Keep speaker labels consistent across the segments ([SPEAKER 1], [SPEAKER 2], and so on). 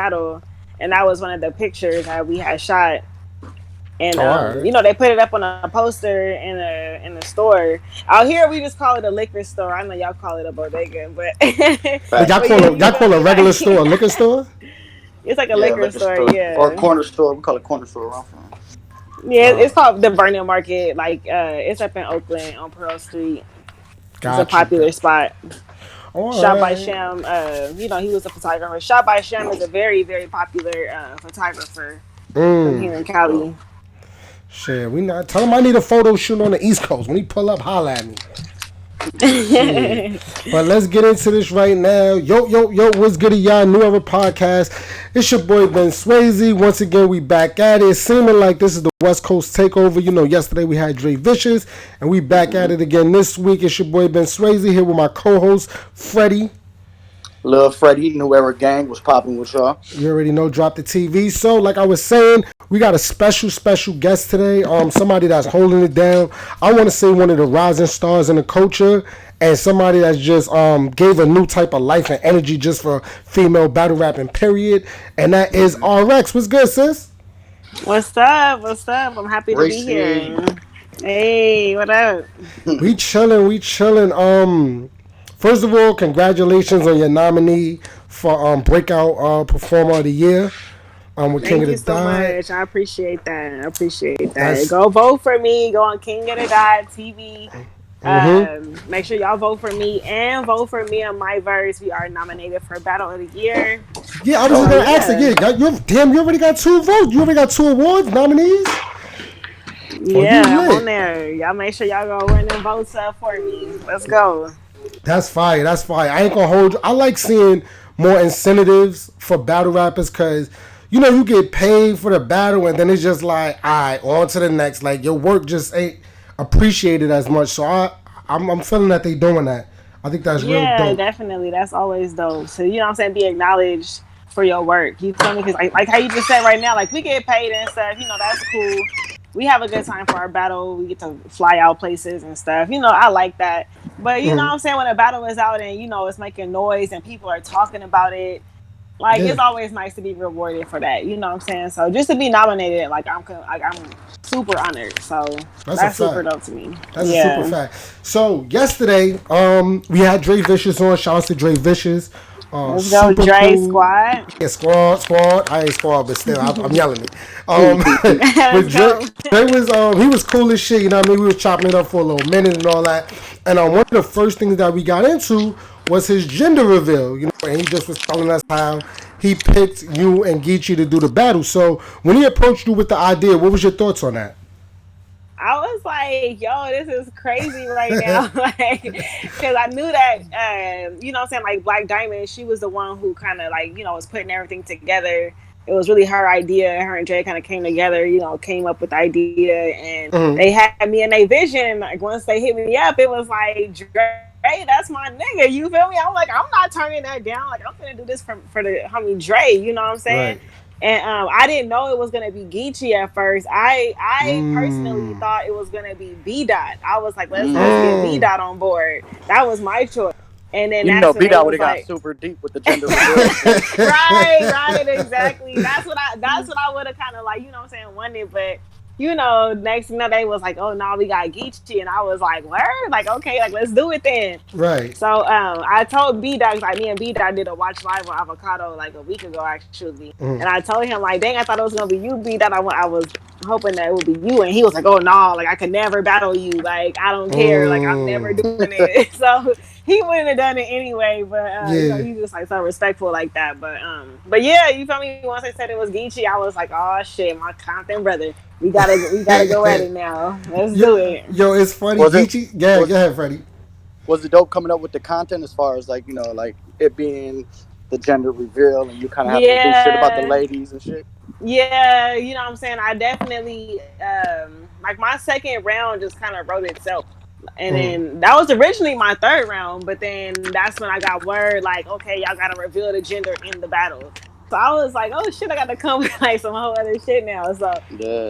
[SPEAKER 1] battle, and that was one of the pictures that we had shot. And
[SPEAKER 2] Oh, all right.
[SPEAKER 1] they put it up on a poster in a store. Out here, we just call it a liquor store. I know y'all call it a bodega, but
[SPEAKER 2] But
[SPEAKER 3] Facts.
[SPEAKER 1] but yeah, you
[SPEAKER 2] y'all
[SPEAKER 1] feel
[SPEAKER 2] call a
[SPEAKER 1] me?
[SPEAKER 2] regular
[SPEAKER 1] Like
[SPEAKER 2] store a liquor store?
[SPEAKER 1] it's like a
[SPEAKER 3] Yeah,
[SPEAKER 1] liquor
[SPEAKER 3] liquor
[SPEAKER 1] store.
[SPEAKER 3] store or
[SPEAKER 1] Yeah,
[SPEAKER 3] corner store. We call it corner store around from.
[SPEAKER 1] yeah.
[SPEAKER 2] Uh,
[SPEAKER 1] It's called the Burning Market. Like it's up in Oakland on Pearl Street. It's a
[SPEAKER 2] got you.
[SPEAKER 1] popular spot.
[SPEAKER 2] All
[SPEAKER 1] Shot by
[SPEAKER 2] right.
[SPEAKER 1] Sham. He was a photographer. Shot by Sham is a very, very popular photographer from here in Cali.
[SPEAKER 2] Shit, we not tell him I need a photo shoot on the East Coast. When he pull up, holla at me. Shit. But let's get into this right now. Yo, what's good, y'all? New Ever Podcast. It's your boy Ben Swayze. Once again, we back at it. Seeming like this is the West Coast takeover. You know, yesterday we had Dre Vicious, and we back at it again this week. It's your boy Ben Swayze here with my co-host Freddie.
[SPEAKER 3] Lil Freddie, New Era Gang was popping with y'all.
[SPEAKER 2] You already know, drop the TV. So, like I was saying, we got a special guest today. Somebody that's holding it down. I want to say one of the rising stars in the culture, and somebody that's just gave a new type of life and energy just for female battle rapping. Period. And that is RX. What's good, sis?
[SPEAKER 1] What's up? What's up? I'm happy to be
[SPEAKER 3] Racy.
[SPEAKER 1] here. Hey, what up?
[SPEAKER 2] We chilling. We chilling. First of all, congratulations on your nominee for breakout performer of the year. With King
[SPEAKER 1] Thank
[SPEAKER 2] of the
[SPEAKER 1] you so
[SPEAKER 2] Dot.
[SPEAKER 1] much. I appreciate that. I appreciate that.
[SPEAKER 2] That's
[SPEAKER 1] Go vote for me. Go on King of the God TV. Make sure y'all vote for me and vote for me on MYVERSE. We are nominated for Battle of the Year.
[SPEAKER 2] Yeah, I was just
[SPEAKER 3] Oh
[SPEAKER 1] So
[SPEAKER 2] gonna
[SPEAKER 3] yeah.
[SPEAKER 2] ask it.
[SPEAKER 1] yeah,
[SPEAKER 2] Yeah, you already got 2 votes. You already got 2 awards, nominees. Oh, you
[SPEAKER 1] yeah, I'm on
[SPEAKER 2] lit.
[SPEAKER 1] there. Y'all make sure y'all go run them votes up for me. Let's go.
[SPEAKER 2] That's fire. That's fire. I ain't gonna hold you. I like seeing more incentives for battle rappers because you get paid for the battle and then it's just like, all right, on to the next. Like your work just ain't appreciated as much. So I'm feeling that they doing that. I think that's real
[SPEAKER 1] Yeah,
[SPEAKER 2] dope.
[SPEAKER 1] definitely. That's always dope. So you know what I'm saying? Be acknowledged for your work. You feel me? Because like how you just said right now, like we get paid and stuff. That's cool. We have a good time for our battle. We get to fly out places and stuff. I like that. But you know what I'm saying? When a battle is out and it's making noise and people are talking about it, like
[SPEAKER 2] Yeah,
[SPEAKER 1] it's always nice to be rewarded for that. You know what I'm saying? So just to be nominated, I'm super honored. So
[SPEAKER 2] that's a
[SPEAKER 1] that's super
[SPEAKER 2] fact.
[SPEAKER 1] dope to me.
[SPEAKER 2] That's a super
[SPEAKER 1] Yeah.
[SPEAKER 2] fact. So yesterday, we had Dre Vicious on. Shout out to Dre Vicious.
[SPEAKER 1] Let's go,
[SPEAKER 2] Super
[SPEAKER 1] Dre
[SPEAKER 2] cool.
[SPEAKER 1] Squad.
[SPEAKER 2] Yeah, squad. I ain't squad, but still, I'm yelling it. But
[SPEAKER 1] Let's go.
[SPEAKER 2] Dre was he was cool as shit. You know what I mean? We was chopping it up for a little minute and all that. And one of the first things that we got into was his gender reveal. And he just was telling us how he picked you and Geechee to do the battle. So when he approached you with the idea, what was your thoughts on that?
[SPEAKER 1] I was like, yo, this is crazy right now. Like, because I knew that, what I'm saying? Like, Black Diamond, she was the one who kind of, like, was putting everything together. It was really her idea. Her and Jay kind of came together, came up with the idea. And they had me in their vision. Like, once they hit me up, it was like, Dre, that's my nigga. You feel me? I'm like, I'm not turning that down. Like, I'm going to do this for the homie Dre. You know what I'm saying?
[SPEAKER 2] Right.
[SPEAKER 1] And I didn't know it was gonna be Geechee at first. I personally thought it was gonna be B Dot. I was like, let's get B Dot on board. That was my choice. And then
[SPEAKER 3] You
[SPEAKER 1] that's
[SPEAKER 3] know,
[SPEAKER 1] when
[SPEAKER 3] B
[SPEAKER 1] they
[SPEAKER 3] Dot would
[SPEAKER 1] was
[SPEAKER 3] have got
[SPEAKER 1] like,
[SPEAKER 3] super deep with the gender reveal shit.
[SPEAKER 1] right, exactly. That's what I would have kind of like, what I'm saying, wanted. But next thing they was like, oh no, we got Geechee, and I was like, word, like okay, like let's do it then.
[SPEAKER 2] Right.
[SPEAKER 1] So I told B Dot, like me and B Dot did a watch live on Avocado like a week ago actually, and I told him like, dang, I thought it was gonna be you, B Dot. I was hoping that it would be you, and he was like, oh no, like I could never battle you, like I don't care, like I'm never doing it. So he wouldn't have done it anyway, but
[SPEAKER 2] Yeah.
[SPEAKER 1] he's just like so respectful like that. But yeah, you feel me? Once they said it was Geechee, I was like, oh shit, my Compton brother, we gotta go at it now. Let's do it.
[SPEAKER 2] Yo, it's funny.
[SPEAKER 3] Was it
[SPEAKER 2] Geechee, yeah, go
[SPEAKER 3] was
[SPEAKER 2] ahead, Freddie.
[SPEAKER 3] was it dope coming up with the content as far as like like it being the gender reveal and you kind of having to do shit about the
[SPEAKER 1] Yeah,
[SPEAKER 3] ladies and shit?
[SPEAKER 1] yeah, you know what I'm saying? I definitely like my second round just kind of wrote itself. And then that was originally my third round, but then that's when I got word like, okay, y'all gotta reveal the gender in the battle. So I was like, oh shit, I gotta come with like some whole other shit now. So,
[SPEAKER 3] Yeah.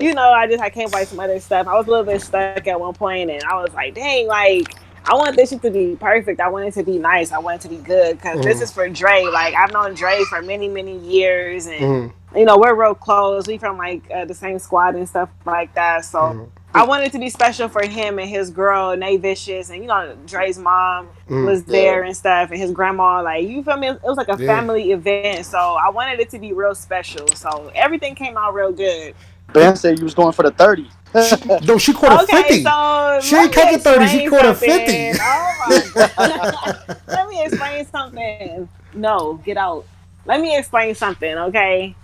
[SPEAKER 1] I came by some other stuff. I was a little bit stuck at one point and I was like, dang, like I want this shit to be perfect. I want it to be nice. I want it to be good because this is for Dre. Like I've known Dre for many, many years, and we're real close. We from like the same squad and stuff like that. So I wanted it to be special for him and his girl, Vicious, and Dre's mom was
[SPEAKER 3] Yeah.
[SPEAKER 1] there and stuff, and his grandma. Like you feel me? It was like a
[SPEAKER 2] Yeah.
[SPEAKER 1] family event. So I wanted it to be real special. So everything came out real good.
[SPEAKER 3] Ben said you was going for the 30.
[SPEAKER 2] She caught a
[SPEAKER 1] Okay,
[SPEAKER 2] 50.
[SPEAKER 1] so
[SPEAKER 2] She
[SPEAKER 1] let
[SPEAKER 2] ain't
[SPEAKER 1] me
[SPEAKER 2] catch a 30. She
[SPEAKER 1] explain
[SPEAKER 2] caught a 50.
[SPEAKER 1] something. Oh my god. Let me explain something. No, get out. Let me explain something, okay?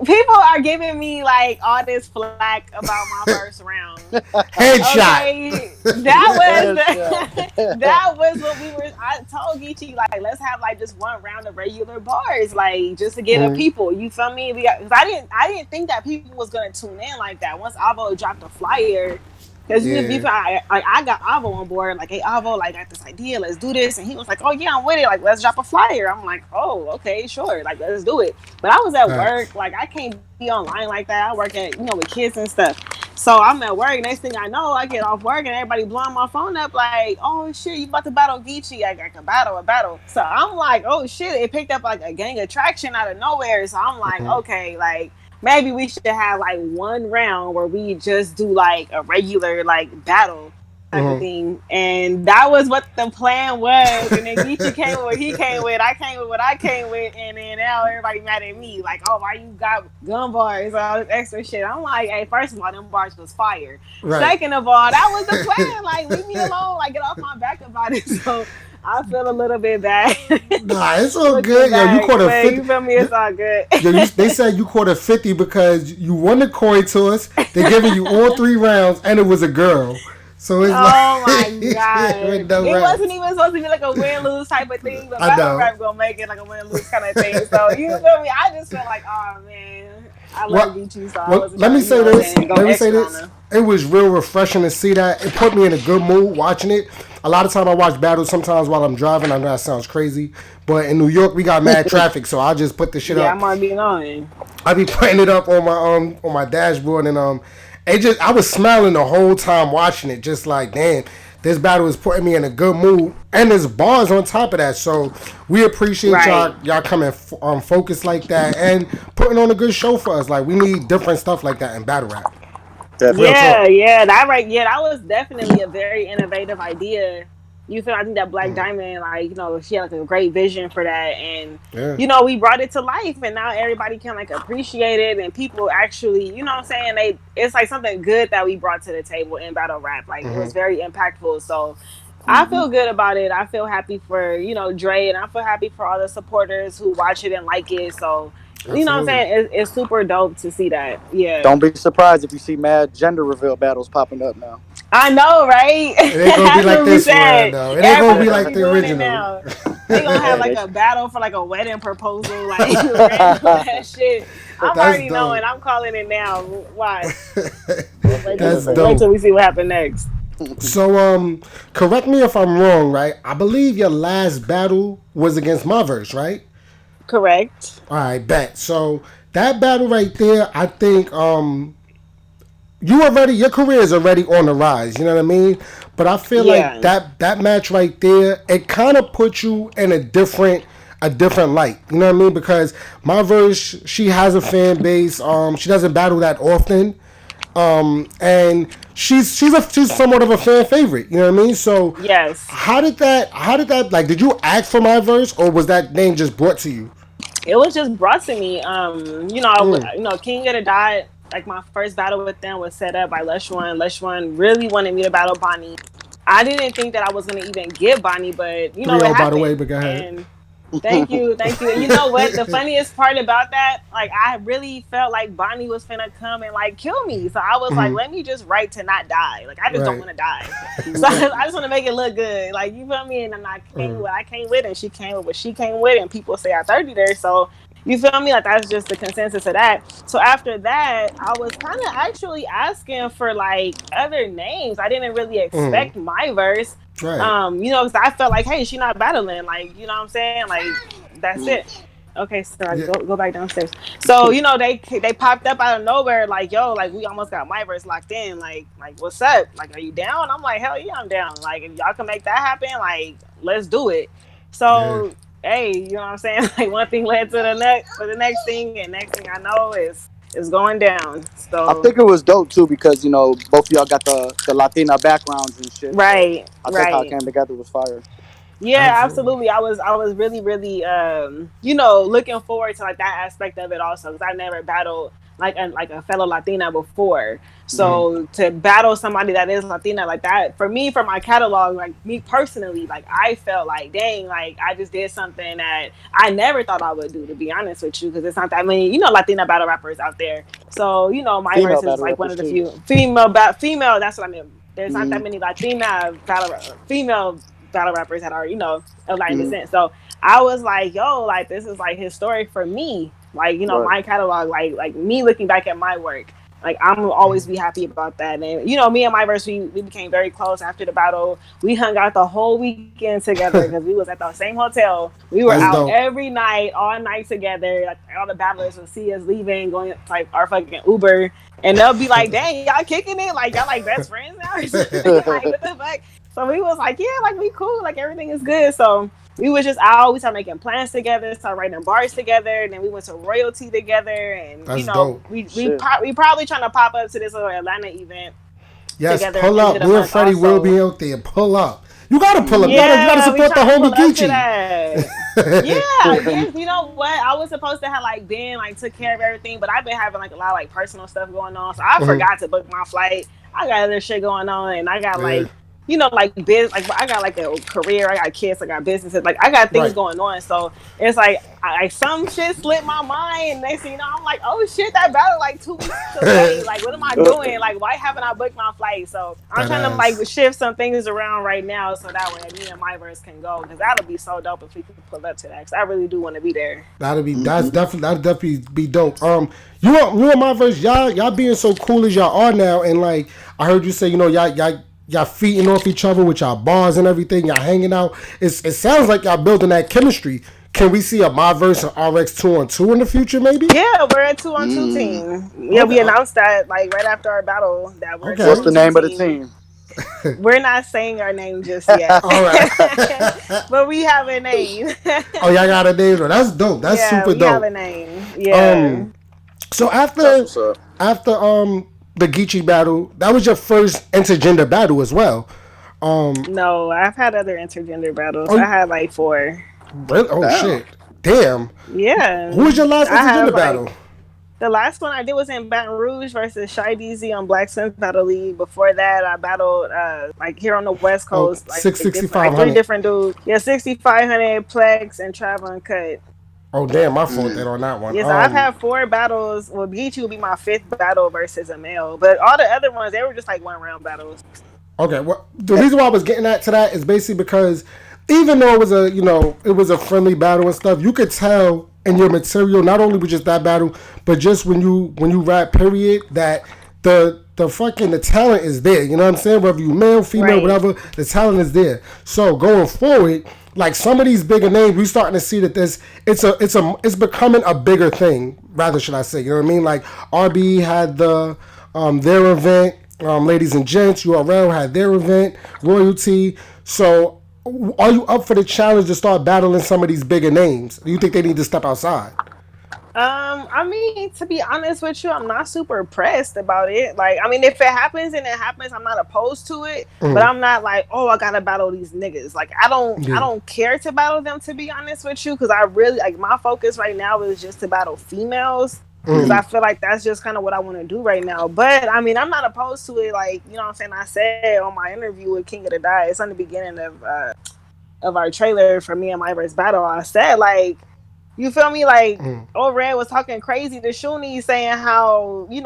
[SPEAKER 1] People are giving me like all this flack about my first round.
[SPEAKER 2] Headshot.
[SPEAKER 1] Okay, that was
[SPEAKER 3] Headshot.
[SPEAKER 1] that was what we were. I told Geechee like let's have like just one round of regular bars, like just to get the people. You feel me? Because I didn't think that people was gonna tune in like that. Once Avo dropped the flyer, because
[SPEAKER 2] Yeah.
[SPEAKER 1] I got Avo on board. Like, hey Avo, like I got this idea. Let's do this. And he was like, oh yeah, I'm with it. Like let's drop a flyer. I'm like, oh okay, sure. Like let's do it. But I was at
[SPEAKER 2] Facts.
[SPEAKER 1] work. Like I can't be online like that. I work at with kids and stuff. So I'm at work. Next thing I know, I get off work and everybody blowing my phone up like, oh shit, you about to battle Geechee? I got a battle. So I'm like, oh shit, it picked up like a gang of traction out of nowhere. So I'm like, okay, like maybe we should have like one round where we just do like a regular like battle type of thing. And that was what the plan was. And then Geechee came with what he came with, I came with what I came with, and then now everybody mad at me. Like, oh, why you got gun bars, all this extra shit. I'm like, hey, first of all, them bars was fire.
[SPEAKER 2] Right.
[SPEAKER 1] Second of all, that was the plan. Like, leave me alone, like get off my back about it. So I feel a little bit bad.
[SPEAKER 2] Nah, it's all good. Yo, you caught a 50.
[SPEAKER 1] You feel me? It's all good.
[SPEAKER 2] Yo, they said you caught a 50 because you won the coin toss. They giving you all 3 rounds, and it was a girl. So it's
[SPEAKER 1] oh
[SPEAKER 2] like,
[SPEAKER 1] my god! It wasn't even supposed to be like a win lose type of thing. But battle rap gonna make it like a win lose kind of thing. So you feel me? I just feel like, oh man, I love Geechee. So
[SPEAKER 2] let me say this. Let me say this. It was real refreshing to see that. It put me in a good mood watching it. A lot of time I watch battles sometimes while I'm driving. I know that sounds crazy, but in New York we got mad traffic, so I just put the shit up.
[SPEAKER 1] Yeah, I might be annoying.
[SPEAKER 2] I be putting it up on my dashboard, and I was smiling the whole time watching it, just like, damn, this battle is putting me in a good mood, and there's bars on top of that. So we appreciate y'all coming focused like that and putting on a good show for us. Like we need different stuff like that in battle rap.
[SPEAKER 1] That was definitely a very innovative idea. You feel? I think that Black Diamond, like she had like a great vision for that, and we brought it to life, and now everybody can like appreciate it, and people actually, what I'm saying, it's like something good that we brought to the table in battle rap. Like it was very impactful. So I feel good about it. I feel happy for Dre, and I feel happy for all the supporters who watch it and like it. So. Absolutely. What I'm saying? It's super dope to see that. Yeah.
[SPEAKER 3] Don't be surprised if you see mad gender reveal battles popping up now.
[SPEAKER 1] I know, right?
[SPEAKER 2] It ain't gonna be like this one, though. It ain't gonna be like the original.
[SPEAKER 1] They gonna have like a battle for like a wedding proposal, like that shit. I'm already knowing. I'm calling it now. Why? Wait till we see what happens next.
[SPEAKER 2] So, correct me if I'm wrong, right? I believe your last battle was against MYVERSE, right?
[SPEAKER 1] Correct.
[SPEAKER 2] All right, bet. So that battle right there, I think your career is already on the rise. You know what I mean? But I feel like that match right there, it kind of put you in a different light. You know what I mean? Because MYVERSE, she has a fan base. She doesn't battle that often. And she's somewhat of a fan favorite, you know what I mean? So
[SPEAKER 1] yes,
[SPEAKER 2] how did that like? Did you ask for MYVERSE, or was that name just brought to you?
[SPEAKER 1] It was just brought to me. King of the Dot. Like my first battle with them was set up by Lush1. Lush1 really wanted me to battle Bonnie. I didn't think that I was gonna even get Bonnie, but it happened.
[SPEAKER 2] By the way, but go ahead.
[SPEAKER 1] And thank you. And you know what? The funniest part about that, like I really felt like Bonnie was finna come and like kill me. So I was like, let me just write to not die. Like I just don't want to die. So I just want to make it look good. Like you feel me? And then I came with what I came with, and she came with what she came with, and people say I 30'd her. So you feel me? Like that's just the consensus of that. So after that, I was kind of actually asking for like other names. I didn't really expect MYVERSE.
[SPEAKER 2] Right.
[SPEAKER 1] Because I felt like, hey, she not battling. Like, you know what I'm saying? Like, that's it. Okay, so I
[SPEAKER 2] Yeah.
[SPEAKER 1] go back downstairs. So they popped up out of nowhere, like, yo, like we almost got MYVERSE locked in. Like what's up? Like, are you down? I'm like, hell yeah, I'm down. Like, if y'all can make that happen, like let's do it.
[SPEAKER 2] Yeah.
[SPEAKER 1] So hey, you know what I'm saying? Like one thing led to the next, for the next thing, and next thing I know is going down.
[SPEAKER 3] I
[SPEAKER 1] So
[SPEAKER 3] think it was dope too because both of y'all got the Latina backgrounds and shit. So
[SPEAKER 1] right,
[SPEAKER 3] I think how it
[SPEAKER 1] right.
[SPEAKER 3] came together was fire.
[SPEAKER 1] Yeah,
[SPEAKER 2] Absolutely.
[SPEAKER 1] absolutely. I was really really looking forward to like that aspect of it also, because I've never battled like a fellow Latina before. So to battle somebody that is Latina like that, for me, for my catalog, like me personally, like I felt like, dang, like I just did something that I never thought I would do, to be honest with you, because it's not that many Latina battle rappers out there. So my
[SPEAKER 3] Female
[SPEAKER 1] verse is
[SPEAKER 3] battle
[SPEAKER 1] like one
[SPEAKER 3] rappers
[SPEAKER 1] of the
[SPEAKER 3] too.
[SPEAKER 1] few female. That's what I mean. There's not that
[SPEAKER 3] Hmm.
[SPEAKER 1] many Latina female battle rappers that are of Latin
[SPEAKER 3] Hmm.
[SPEAKER 1] descent. So I was like, yo, like this is like historic for me. Like
[SPEAKER 3] Right.
[SPEAKER 1] my catalog, like me looking back at my work. Like I'm will always be happy about that. And me and MYVERSE, we became very close after the battle. We hung out the whole weekend together because we was at the same hotel. We were
[SPEAKER 2] That's
[SPEAKER 1] out
[SPEAKER 2] dope.
[SPEAKER 1] every night, all night together. Like all the battlers would see us leaving, going like our fucking Uber, and they'll be like, "Dang, y'all kicking it? Like y'all like best friends now or something? Like what the fuck?" So we was like, "Yeah, like we cool. Like everything is good." So we was just out. We started making plans together, started writing bars together, and then we went to royalty together. And
[SPEAKER 2] That's dope.
[SPEAKER 3] Shit.
[SPEAKER 1] we probably trying to pop up to this little Atlanta event
[SPEAKER 2] Yes,
[SPEAKER 1] together at
[SPEAKER 2] pull
[SPEAKER 1] the end of
[SPEAKER 2] up.
[SPEAKER 1] the
[SPEAKER 2] Me and
[SPEAKER 1] month
[SPEAKER 2] Freddie will
[SPEAKER 1] also.
[SPEAKER 2] be out there. Pull up. You gotta pull up.
[SPEAKER 3] Hmm.
[SPEAKER 2] You gotta
[SPEAKER 1] Yeah, we
[SPEAKER 2] support the
[SPEAKER 1] trying to
[SPEAKER 2] homie
[SPEAKER 1] pull up to
[SPEAKER 2] Geechee.
[SPEAKER 1] that. Yeah, yes. You know what? I was supposed to have like been like took care of everything, but I've been having like a lot of like personal stuff going on, so I
[SPEAKER 2] Mhm.
[SPEAKER 1] forgot to book my flight. I got other shit going on, and I got
[SPEAKER 2] Yeah.
[SPEAKER 1] like like biz, like I got like a career, I got kids, I got businesses, like I got things
[SPEAKER 2] Right.
[SPEAKER 1] going on. So it's like some shit slipped my mind, and next thing you know, I'm like, oh shit, that battle like 2 weeks away. Like, what am I doing? Like, why haven't I booked my flight? So I'm
[SPEAKER 2] That
[SPEAKER 1] trying to like
[SPEAKER 2] ass.
[SPEAKER 1] shift some things around right now, so that way me and MYVERSE can go, because that'll be so dope if we can pull up to that. Cause I really do want to be there.
[SPEAKER 3] Hmm.
[SPEAKER 2] That'd definitely be dope. You and my verse, y'all being so cool as y'all are now, and like I heard you say, y'all feeding off each other with y'all bars and everything. Y'all hanging out. It sounds like y'all building that chemistry. Can we see a my verse and RX 2-on-2 in the future, maybe?
[SPEAKER 1] Yeah, we're a 2-on-2
[SPEAKER 3] Mm.
[SPEAKER 1] team. Yeah,
[SPEAKER 2] Okay.
[SPEAKER 1] we announced that like right after our battle that we're a two
[SPEAKER 2] Okay.
[SPEAKER 3] What's
[SPEAKER 1] on
[SPEAKER 3] the
[SPEAKER 1] two
[SPEAKER 3] name of the
[SPEAKER 1] team.
[SPEAKER 3] team?
[SPEAKER 1] We're not saying our name just yet,
[SPEAKER 2] All right.
[SPEAKER 1] but we have a name.
[SPEAKER 2] Oh, y'all got a name. That's dope. That's
[SPEAKER 1] Yeah,
[SPEAKER 2] super
[SPEAKER 1] we have a
[SPEAKER 2] dope.
[SPEAKER 1] name. Yeah.
[SPEAKER 2] Um. So
[SPEAKER 3] That's
[SPEAKER 2] after
[SPEAKER 3] what's up.
[SPEAKER 2] after the GEECHI battle, that was your first intergender battle as well.
[SPEAKER 1] No, I've had other intergender battles. I
[SPEAKER 2] Oh,
[SPEAKER 1] had like four.
[SPEAKER 2] really? Oh
[SPEAKER 3] Damn.
[SPEAKER 2] shit. Damn. Who
[SPEAKER 1] Yeah,
[SPEAKER 2] was your last
[SPEAKER 1] I have
[SPEAKER 2] intergender
[SPEAKER 1] like
[SPEAKER 2] battle?
[SPEAKER 1] the last one I did was in Baton Rouge versus Shy DZ on Black Suns Battle League. Before that, I battled like here on the West
[SPEAKER 2] Oh,
[SPEAKER 1] Coast, like
[SPEAKER 2] six
[SPEAKER 1] different,
[SPEAKER 2] sixty
[SPEAKER 1] like
[SPEAKER 2] five
[SPEAKER 1] three
[SPEAKER 2] hundred.
[SPEAKER 1] different dudes. Yeah, 6500 Plex and Travel and Cut.
[SPEAKER 2] Oh damn, I fought that
[SPEAKER 3] Mm.
[SPEAKER 2] on that one.
[SPEAKER 1] Yes, I've had four battles. Well, GEECHI will be my fifth battle versus a male, but all the other ones they were just like 1 round battles.
[SPEAKER 2] Okay, well, the reason why I was getting at to that is basically because even though it was it was a friendly battle and stuff, you could tell in your material not only was just that battle, but just when you rap period that the talent is there. You know what I'm saying? Whether you male, female,
[SPEAKER 1] Right,
[SPEAKER 2] whatever, the talent is there. So going forward, like some of these bigger names, we starting to see that this it's becoming a bigger thing. Rather, should I say? You know what I mean? Like RB had their event. Ladies and gents, URL had their event, royalty. So, are you up for the challenge to start battling some of these bigger names? Do you think they need to step outside?
[SPEAKER 1] I mean, to be honest with you, I'm not super pressed about it. Like, I mean, if it happens and it happens, I'm not opposed to it. But I'm not like, oh, I gotta battle these niggas. Like, I
[SPEAKER 2] Yeah.
[SPEAKER 1] don't care to battle them. To be honest with you, because I really like my focus right now is just to battle females. Because I feel like that's just kind of what I want to do right now. But I mean, I'm not opposed to it. Like, you know what I'm saying? I said on my interview with King of the Die, it's on the beginning of our trailer for me and my verse battle. I said like, you feel me? Like, old Red was talking crazy to Shuni, saying how
[SPEAKER 2] Yeah,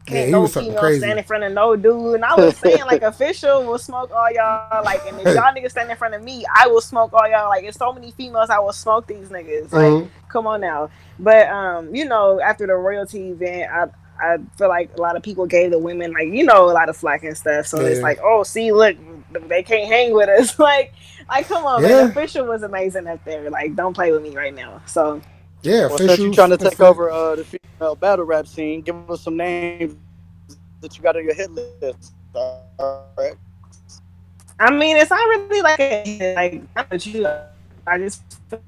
[SPEAKER 1] can't
[SPEAKER 2] he
[SPEAKER 1] no
[SPEAKER 2] was talking
[SPEAKER 1] female stand
[SPEAKER 2] crazy.
[SPEAKER 1] in front of no dude. And I was saying like, official will smoke all y'all. Like, and if y'all niggas stand in front of me, I will smoke all y'all. Like, it's so many females, I will smoke these niggas. Like, come on now. But after the royalty event, I feel like a lot of people gave the women like a lot of flack and stuff. So it's
[SPEAKER 2] Yeah.
[SPEAKER 1] like, oh, see, look, they can't hang with us. Like come on, man.
[SPEAKER 2] Yeah.
[SPEAKER 1] Official was amazing up there. Like, don't play with me right now. So
[SPEAKER 2] Yeah,
[SPEAKER 3] Well, since you're
[SPEAKER 2] official.
[SPEAKER 3] trying to take over the female battle rap scene, give us some names that you got on your hit list. All right.
[SPEAKER 1] I mean, it's not really like a hit. Like I'm with you. I just feel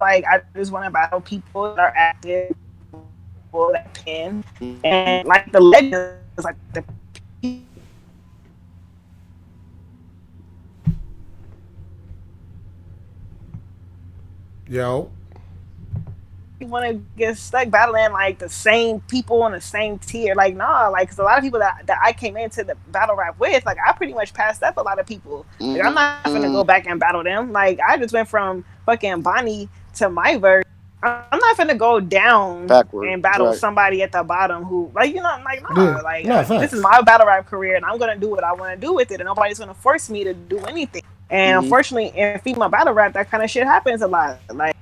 [SPEAKER 1] like I just want to battle people that are active, people that pen, and like the legends, like the people that are like the pillars of the scene.
[SPEAKER 2] Yo.
[SPEAKER 1] You want to get stuck battling like the same people on the same tier. Like, nah, like, cause a lot of people that I came into the battle rap with, like, I pretty much passed up a lot of people. Like, I'm not finna go
[SPEAKER 3] Mm,
[SPEAKER 1] back and battle them. Like, I just went from fucking Bonnie to MYVERSE. I'm not finna go down and
[SPEAKER 3] backwards,
[SPEAKER 1] battle
[SPEAKER 3] right?
[SPEAKER 1] somebody at the bottom who, like, you know, like, nah,
[SPEAKER 2] Yeah.
[SPEAKER 1] like,
[SPEAKER 2] Nah,
[SPEAKER 1] this is
[SPEAKER 2] facts.
[SPEAKER 1] my battle rap career and I'm gonna do what I want to do with it, and nobody's gonna force me to do anything. And
[SPEAKER 3] Hmm.
[SPEAKER 1] unfortunately, in female battle rap, that kind of shit happens a lot. Like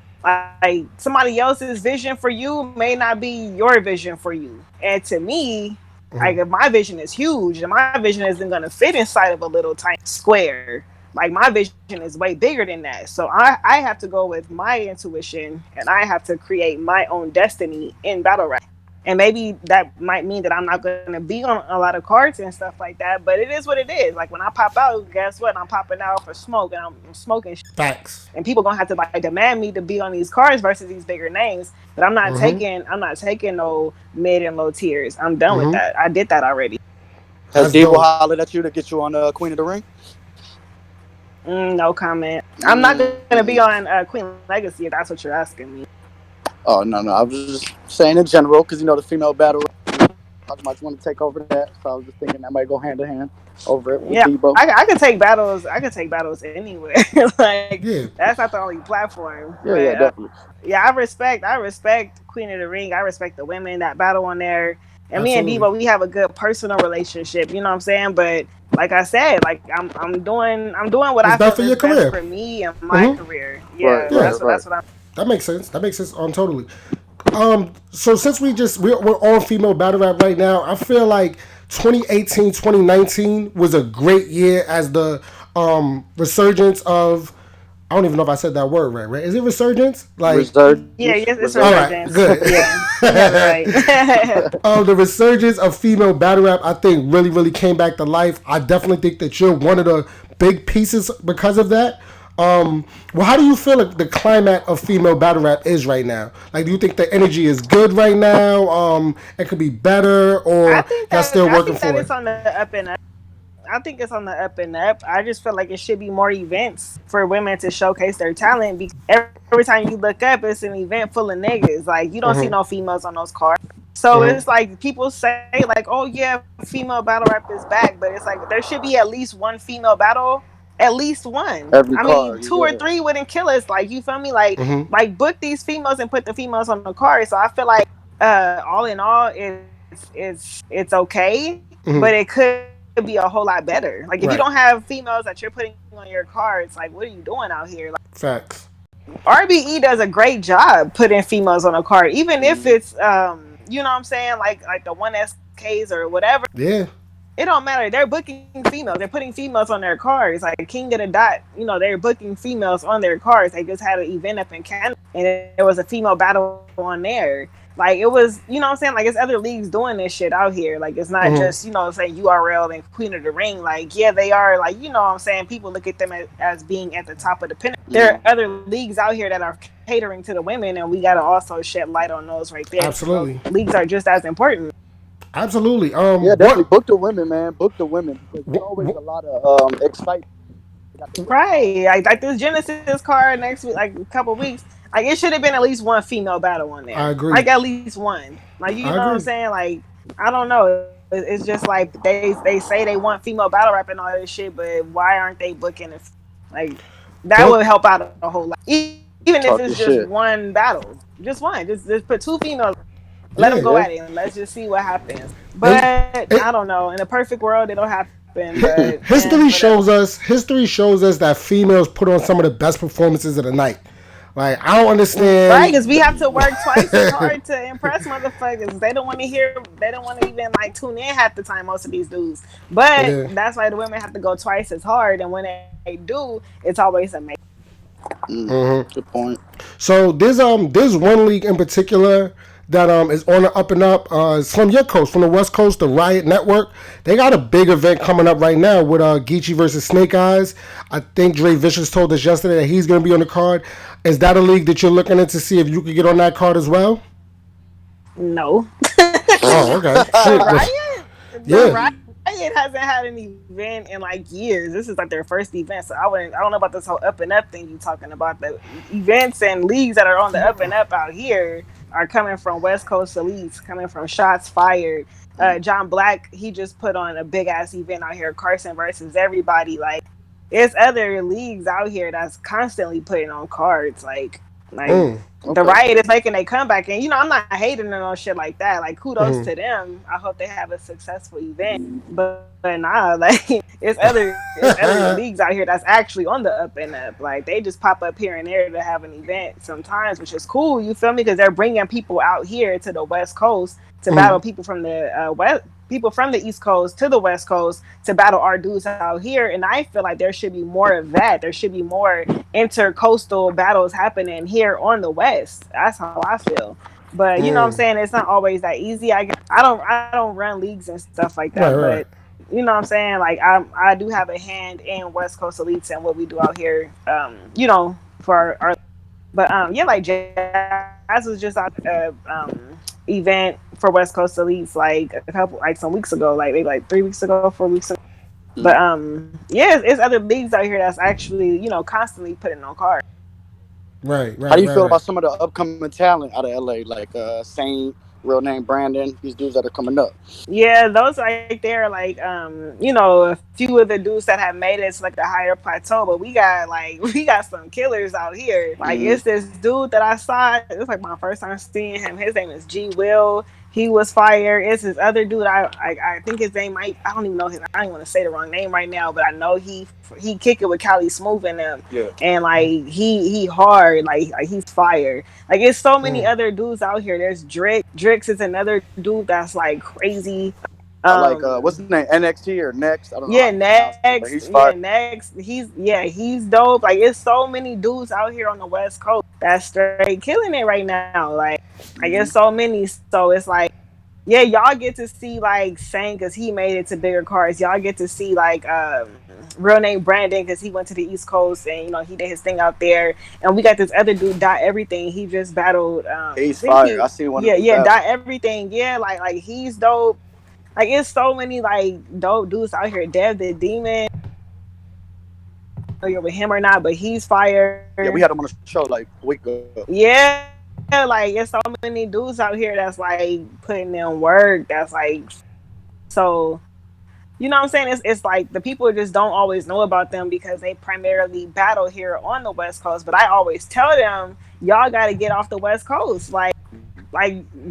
[SPEAKER 1] somebody else's vision for you may not be your vision for you. And to me, like if my vision is huge and my vision isn't gonna fit inside of a little tiny square, like my vision is way bigger than that. So I have to go with my intuition and I have to create my own destiny in battle rap. And maybe that might mean that I'm not going to be on a lot of cards and stuff like that, but it is what it is. Like when I pop out, guess what? I'm popping out for smoke and I'm smoking
[SPEAKER 2] Facts.
[SPEAKER 1] and people gonna have to like demand me to be on these cards versus these bigger names. But I'm not taking no mid and low tiers. I'm done with that. I did that already.
[SPEAKER 3] Has
[SPEAKER 2] That's
[SPEAKER 3] Devo
[SPEAKER 2] dope.
[SPEAKER 3] hollered at you to get you on Queen of the Ring?
[SPEAKER 1] No comment. I'm not gonna be
[SPEAKER 3] Mm.
[SPEAKER 1] on Queen Legacy if that's what you're asking me.
[SPEAKER 3] Oh no, no. I was just saying in general because you know the female battle rap might want to take over that. So I was just thinking that might go hand in hand over it with
[SPEAKER 1] Yeah,
[SPEAKER 3] Debo.
[SPEAKER 1] I could take battles. I could take battles anywhere. Like
[SPEAKER 2] Yeah.
[SPEAKER 1] that's not the only platform.
[SPEAKER 3] Yeah,
[SPEAKER 1] But
[SPEAKER 3] yeah, definitely.
[SPEAKER 1] yeah, I respect Queen of the Ring. I respect the women that battle on there. And me and
[SPEAKER 2] Absolutely.
[SPEAKER 1] Devo, we have a good personal relationship. You know what I'm saying? But like I said, like I'm doing what I
[SPEAKER 2] It's bad
[SPEAKER 1] feel
[SPEAKER 2] for
[SPEAKER 1] is
[SPEAKER 2] your
[SPEAKER 1] best
[SPEAKER 2] career.
[SPEAKER 1] for me and my career. Yeah,
[SPEAKER 3] Right,
[SPEAKER 2] Yeah.
[SPEAKER 3] right,
[SPEAKER 1] that's
[SPEAKER 3] right.
[SPEAKER 1] what I'm.
[SPEAKER 2] That makes sense. That makes sense on totally. So since we're on female battle rap right now, I feel like 2018, 2019 was a great year as the resurgence of, I don't even know if I said that word right. Right? Is it resurgence? Like,
[SPEAKER 1] Yeah,
[SPEAKER 3] Resurgence,
[SPEAKER 1] yes, it's
[SPEAKER 2] all right,
[SPEAKER 1] resurgence.
[SPEAKER 3] resurgence.
[SPEAKER 2] good.
[SPEAKER 1] Yeah, you have it right.
[SPEAKER 2] The resurgence of female battle rap, I think, really came back to life. I definitely think that you're one of the big pieces because of that. Well, how do you feel like the climate of female battle rap is right now? Like, do you think the energy is good right now? It could be better,
[SPEAKER 1] I
[SPEAKER 2] or
[SPEAKER 1] think
[SPEAKER 2] y'all
[SPEAKER 1] that
[SPEAKER 2] still
[SPEAKER 1] I
[SPEAKER 2] working
[SPEAKER 1] think that
[SPEAKER 2] for
[SPEAKER 1] it's
[SPEAKER 2] it?
[SPEAKER 1] on the up and up. I think it's on the up and up. I just feel like it should be more events for women to showcase their talent because every time you look up, it's an event full of niggas. Like you don't see no females on those cards. So it's like people say like, "Oh yeah, female battle rap is back," but it's like there should be at least one female battle, at least one. I
[SPEAKER 3] Every
[SPEAKER 1] mean, two
[SPEAKER 3] card,
[SPEAKER 1] or three
[SPEAKER 3] yeah.
[SPEAKER 1] wouldn't kill us. Like you feel me? Like book these females and put the females on the card. So I feel like all in all, it's okay, but it could be a whole lot better. Like if you don't have
[SPEAKER 2] Right.
[SPEAKER 1] females that you're putting on your cards, like what are you doing out here? Like
[SPEAKER 2] Facts.
[SPEAKER 1] RBE does a great job putting females on a card, even if it's
[SPEAKER 3] Mm.
[SPEAKER 1] you know what I'm saying, like the one SKs or whatever.
[SPEAKER 2] Yeah.
[SPEAKER 1] It don't matter. They're booking females. They're putting females on their cards. Like King of the Dot, they're booking females on their cards. They just had an event up in Canada, and there was a female battle on there. Like it was, what I'm saying? Like it's other leagues doing this shit out here. Like it's not just, saying URL and Queen of the Ring. Like yeah, they are. Like what I'm saying, people look at them as being at the top of the pinnacle. There are
[SPEAKER 3] Mm.
[SPEAKER 1] other leagues out here that are catering to the women, and we gotta also shed light on those right there because those
[SPEAKER 2] Absolutely.
[SPEAKER 1] leagues are just as important.
[SPEAKER 2] Absolutely.
[SPEAKER 3] Yeah, definitely
[SPEAKER 2] What?
[SPEAKER 3] book the women, man. Book the women because there's
[SPEAKER 2] What,
[SPEAKER 3] always
[SPEAKER 2] what
[SPEAKER 3] a lot of excitement. They got the women
[SPEAKER 1] Right,
[SPEAKER 3] cards.
[SPEAKER 1] like this Genesis card next week, like a couple weeks. Like it should have been at least one female battle on there.
[SPEAKER 2] I
[SPEAKER 1] Like
[SPEAKER 2] agree.
[SPEAKER 1] at least one. Like you know
[SPEAKER 2] I
[SPEAKER 1] what I'm
[SPEAKER 2] agree.
[SPEAKER 1] saying? Like I don't know. It's just like they say they want female battle rap and all this shit, but why aren't they booking it? Like that would
[SPEAKER 2] Book.
[SPEAKER 1] help out a whole lot. Even if it's just
[SPEAKER 3] Talk your
[SPEAKER 1] one
[SPEAKER 3] shit.
[SPEAKER 1] battle, just one. Just put two females. Let them go at it
[SPEAKER 2] Yeah.
[SPEAKER 1] and
[SPEAKER 3] Yeah.
[SPEAKER 1] let's just see what happens.
[SPEAKER 2] And
[SPEAKER 1] But I don't
[SPEAKER 2] it,
[SPEAKER 1] know. In a perfect world, it'll happen. But
[SPEAKER 2] history
[SPEAKER 1] whatever.
[SPEAKER 2] shows us. History shows us that females put on some of the best performances of the night. Like, I don't
[SPEAKER 1] Right, because
[SPEAKER 2] understand.
[SPEAKER 1] we have to work twice as hard to impress motherfuckers. They don't want to hear. They don't want to even like tune in half the time. Most of these dudes, but
[SPEAKER 2] Yeah.
[SPEAKER 1] that's why the women have to go twice as hard. And when they do, it's always amazing.
[SPEAKER 3] Good point.
[SPEAKER 2] So there's one league in particular that is on the up and up. It's from your coast, from the West Coast, the Riot Network. They got a big event coming up right now with GEECHI versus Snake Eyes. I think Dre Vicious told us yesterday that he's going to be on the card. Is that a league that you're looking into to see if you could get on that card as well?
[SPEAKER 1] No.
[SPEAKER 2] Oh, okay.
[SPEAKER 1] The
[SPEAKER 2] Shit.
[SPEAKER 1] Riot, the
[SPEAKER 2] Yeah.
[SPEAKER 1] Riot hasn't had an event in like years. This is like their first event, so I wouldn't. I don't know about this whole up and up thing you talking about. The events and leagues that are on the up and up out here are coming from West Coast elites, coming from Shots Fired. John Black, he just put on a big ass event out here, Carson versus everybody. Like, it's other leagues out here that's constantly putting on cards. Like the
[SPEAKER 3] Okay.
[SPEAKER 1] Riot is making a comeback, and I'm not hating on no shit like that. Like, kudos to them. I hope they have a successful event. But nah, like it's other leagues out here that's actually on the up and up. Like, they just pop up here and there to have an event sometimes, which is cool. You feel me? Because they're bringing people out here to the West Coast to battle people from the west. People from the East Coast to the West Coast to battle our dudes out here, and I feel like there should be more of that. There should be more intercoastal battles happening here on the West. That's how I feel. But you know what I'm saying? It's not always that easy. I don't run leagues and stuff like
[SPEAKER 2] Right,
[SPEAKER 1] that.
[SPEAKER 2] right.
[SPEAKER 1] But you know what I'm saying? Like, I do have a hand in West Coast elites and what we do out here. For our but yeah, like Jazz was just out event for West Coast elites like a couple like some weeks ago, like maybe like 3 weeks ago, 4 weeks ago. But yeah, it's other leagues out here that's actually constantly putting on cards.
[SPEAKER 2] Right,
[SPEAKER 3] How
[SPEAKER 2] right,
[SPEAKER 3] do you
[SPEAKER 2] right,
[SPEAKER 3] feel
[SPEAKER 2] right.
[SPEAKER 3] about some of the upcoming talent out of LA, like Saint, real name Brandon, these dudes that are coming up?
[SPEAKER 1] Yeah, those right there, like a few of the dudes that have made it to like the higher plateau, but we got some killers out here. Like,
[SPEAKER 3] Mm-hmm.
[SPEAKER 1] it's this dude that I saw. It was like my first time seeing him. His name is G Will. He was fire. It's this other dude. I think his name might. I don't even know his. I don't even want to say the wrong name right now, but I know he kick it with Cali Smooth in them,
[SPEAKER 3] Yeah.
[SPEAKER 1] and like he hard. Like he's fire. Like, it's so many other dudes out here. There's Drix. Drix is another dude that's like crazy.
[SPEAKER 3] Like what's his name? NXT or Next? I don't know how
[SPEAKER 1] Yeah,
[SPEAKER 3] you pronounce it, but
[SPEAKER 1] next.
[SPEAKER 3] he's
[SPEAKER 1] Yeah,
[SPEAKER 3] fire.
[SPEAKER 1] next. He's dope. Like, it's so many dudes out here on the West Coast that's straight killing it right now. Like,
[SPEAKER 3] Mm-hmm.
[SPEAKER 1] it's so many. So it's like, yeah, y'all get to see like Saint because he made it to bigger cards. Y'all get to see like real name Brandon because he went to the East Coast and he did his thing out there. And we got this other dude, Dot Everything. He just battled. I
[SPEAKER 3] He's
[SPEAKER 1] think
[SPEAKER 3] fire.
[SPEAKER 1] he.
[SPEAKER 3] I seen one of
[SPEAKER 1] Yeah,
[SPEAKER 3] his
[SPEAKER 1] yeah,
[SPEAKER 3] battles.
[SPEAKER 1] Dot Everything. Yeah, like he's dope. Like, it's so many like dope dudes out here. Dev the Demon. Familiar with him or not, but he's fire.
[SPEAKER 3] Yeah, we had him on the show like a week ago.
[SPEAKER 1] Yeah, like, it's so many dudes out here that's like putting in work. That's like, so you know what I'm saying? It's like the people just don't always know about them because they primarily battle here on the West Coast. But I always tell them, y'all got to get off the West Coast. Like,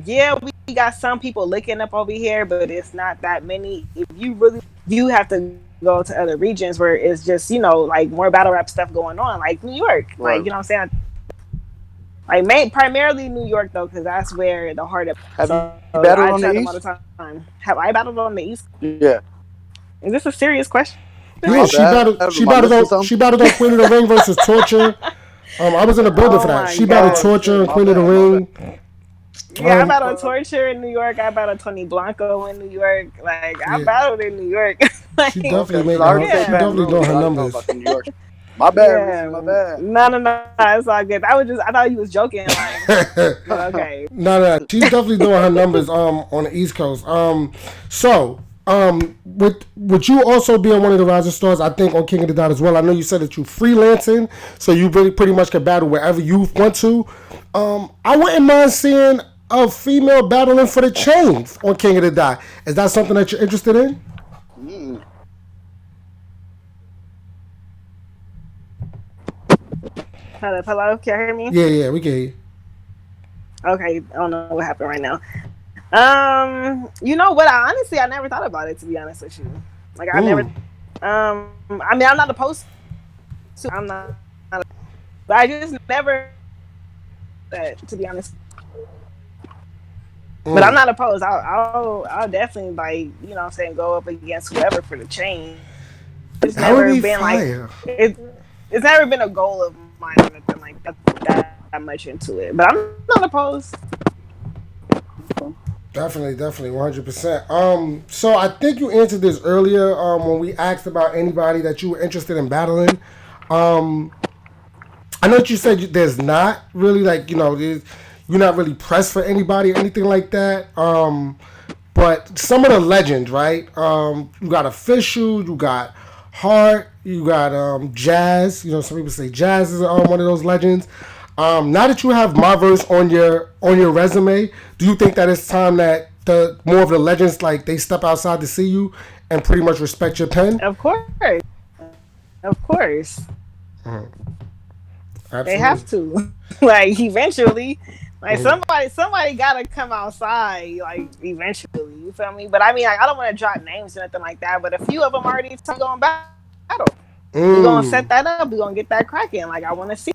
[SPEAKER 1] yeah, we got some people licking up over here, but it's not that many. If you really, you have to go to other regions where it's just like more battle rap stuff going on, like New York. Like, you know
[SPEAKER 3] Right.
[SPEAKER 1] what I'm saying? Like, primarily New York though, because that's where the heart of.
[SPEAKER 3] Have you
[SPEAKER 1] So
[SPEAKER 3] battled
[SPEAKER 1] I
[SPEAKER 3] on the
[SPEAKER 1] tell them all the
[SPEAKER 3] East?
[SPEAKER 1] time. Have I battled on the East?
[SPEAKER 3] Yeah.
[SPEAKER 1] Is this a serious question?
[SPEAKER 3] My
[SPEAKER 2] Yeah, she
[SPEAKER 3] bad.
[SPEAKER 2] battled. She
[SPEAKER 3] Am I
[SPEAKER 2] battled
[SPEAKER 3] missing
[SPEAKER 2] on.
[SPEAKER 3] something?
[SPEAKER 2] She battled on Queen of the Ring versus Torture. I was in the building for
[SPEAKER 1] Oh
[SPEAKER 2] that.
[SPEAKER 1] my
[SPEAKER 2] She battled
[SPEAKER 1] god.
[SPEAKER 3] Oh
[SPEAKER 2] Torture
[SPEAKER 3] shit.
[SPEAKER 2] and
[SPEAKER 3] My
[SPEAKER 2] Queen of the
[SPEAKER 3] bad. My bad.
[SPEAKER 2] Ring.
[SPEAKER 1] Yeah, I
[SPEAKER 2] Um,
[SPEAKER 1] battled Torture in New York. I battled Tony Blanco in New York. Like, I
[SPEAKER 2] yeah,
[SPEAKER 1] battled in New York.
[SPEAKER 2] she
[SPEAKER 1] Like,
[SPEAKER 2] definitely
[SPEAKER 3] Okay, because
[SPEAKER 2] making
[SPEAKER 3] I heard you
[SPEAKER 2] her.
[SPEAKER 3] say
[SPEAKER 2] She
[SPEAKER 1] yeah.
[SPEAKER 3] Baton
[SPEAKER 2] definitely doing
[SPEAKER 3] Rouge,
[SPEAKER 2] her
[SPEAKER 3] but I didn't know
[SPEAKER 2] numbers.
[SPEAKER 3] about the New York. My bad, Reese.
[SPEAKER 1] Yeah.
[SPEAKER 3] My bad.
[SPEAKER 1] No, it's all good. I thought you was joking, like, but okay.
[SPEAKER 2] No, no, she's definitely doing her numbers on the East Coast. So with you also being one of the rising stars, I think on King of the Dot as well. I know you said that you freelancing, so you really pretty much can battle wherever you want to. I wouldn't mind seeing a female battling for the chain on King of the Dot. Is that something that you're interested in?
[SPEAKER 3] Mm.
[SPEAKER 1] Hello, can you hear me?
[SPEAKER 2] Yeah, yeah, we get you.
[SPEAKER 1] Okay, I don't know what happened right now. You know what? I never thought about it, to be honest with you. Like, I never.
[SPEAKER 2] Mm,
[SPEAKER 1] I mean, I'm not opposed to. I'm not. But I just never that, to be honest. But I'm
[SPEAKER 2] mm.
[SPEAKER 1] not opposed. I'll definitely, like, what I'm saying, go up against whoever for the chain. It's
[SPEAKER 2] That would
[SPEAKER 1] never
[SPEAKER 2] be
[SPEAKER 1] been like
[SPEAKER 2] fire.
[SPEAKER 1] it's never been a goal of mind or nothing like that much into it. But I'm not opposed.
[SPEAKER 2] Definitely, definitely, 100%. So I think you answered this earlier when we asked about anybody that you were interested in battling. Um, I know that you said there's not really like you're not really pressed for anybody or anything like that. But some of the legends, right? You got Official, you got Hart, you got Jazz. Some people say Jazz is one of those legends. Now that you have MyVerse on your resume, do you think that it's time that the more of the legends like they step outside to see you and pretty much respect your pen?
[SPEAKER 1] Of course, of course, they have
[SPEAKER 2] Absolutely.
[SPEAKER 1] to. Like eventually, like
[SPEAKER 2] Mhm.
[SPEAKER 1] somebody gotta come outside. Like eventually, you feel me? But I mean, like I don't want to drop names or nothing like that. But a few of them already told me going battle. We gonna set
[SPEAKER 2] Mm.
[SPEAKER 1] that up. We gonna get that cracking. Like I want to see.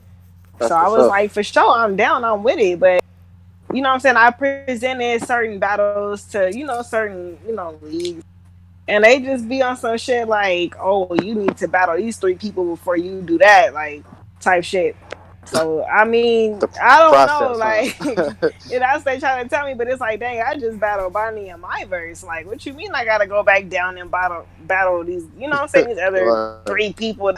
[SPEAKER 1] So
[SPEAKER 3] That's
[SPEAKER 1] I
[SPEAKER 3] what's
[SPEAKER 1] was
[SPEAKER 3] up.
[SPEAKER 1] like, for sure, I'm down. I'm with it. But you know what I'm saying? I presented certain battles to certain leagues, and they just be on some shit like, oh, you need to battle these three people before you do that, like type shit. So I mean,
[SPEAKER 3] The
[SPEAKER 1] I don't know,
[SPEAKER 3] process, huh?
[SPEAKER 1] like that's they trying to tell me, but it's like, dang, I just battled Bonnie and MyVerse. Like, what you mean I gotta go back down and battle these, what I'm saying, these other
[SPEAKER 3] Like,
[SPEAKER 1] three people?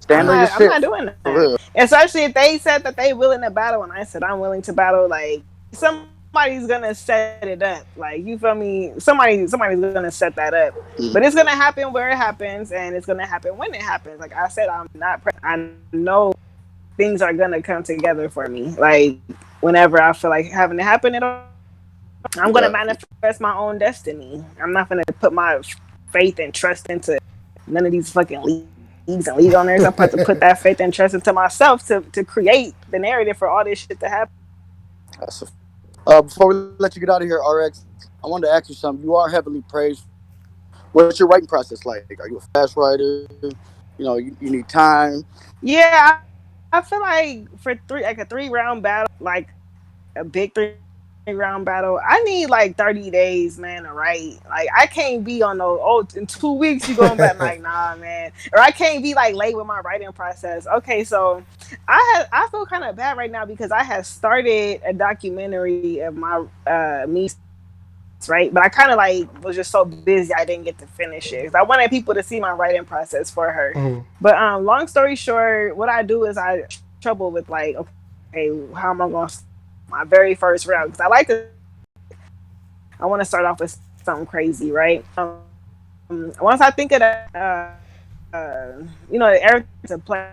[SPEAKER 3] stand on your
[SPEAKER 1] I'm
[SPEAKER 3] shit
[SPEAKER 1] not doing
[SPEAKER 3] for
[SPEAKER 1] that.
[SPEAKER 3] real.
[SPEAKER 1] Especially if they said that they willing to battle, and I said I'm willing to battle. Like somebody's gonna set it up. Like you feel me? Somebody's gonna set that up. But it's gonna happen where it happens, and it's gonna happen when it happens. Like I said, I'm not. I know things are gonna come together for me. Like whenever I feel like having to happen, I'm gonna
[SPEAKER 3] Yeah.
[SPEAKER 1] manifest my own destiny. I'm not gonna put my faith and trust into none of these fucking leagues and league owners. I'm about to put that faith and trust into myself to create the narrative for all this shit to happen.
[SPEAKER 3] That's before we let you get out of here, RX, I wanted to ask you something. You are heavily praised. What's your writing process like? Are you a fast writer? You need time.
[SPEAKER 1] Yeah, I feel like for like a 3 round battle, like a big 3 round battle, I need like 30 days, man, to write. Like I can't be on no in 2 weeks you going back like nah, man, or I can't be like late with my writing process. Okay, so I feel kind of bad right now because I had started a documentary of my me right, but I kind of like was just so busy I didn't get to finish it. 'Cause I wanted people to see my writing process for her.
[SPEAKER 2] Mhm.
[SPEAKER 1] But long story short, what I do is I trouble with like, okay, how am I going to my very first round? Because I like to start off with something crazy, right? Once I think of that, everything to play,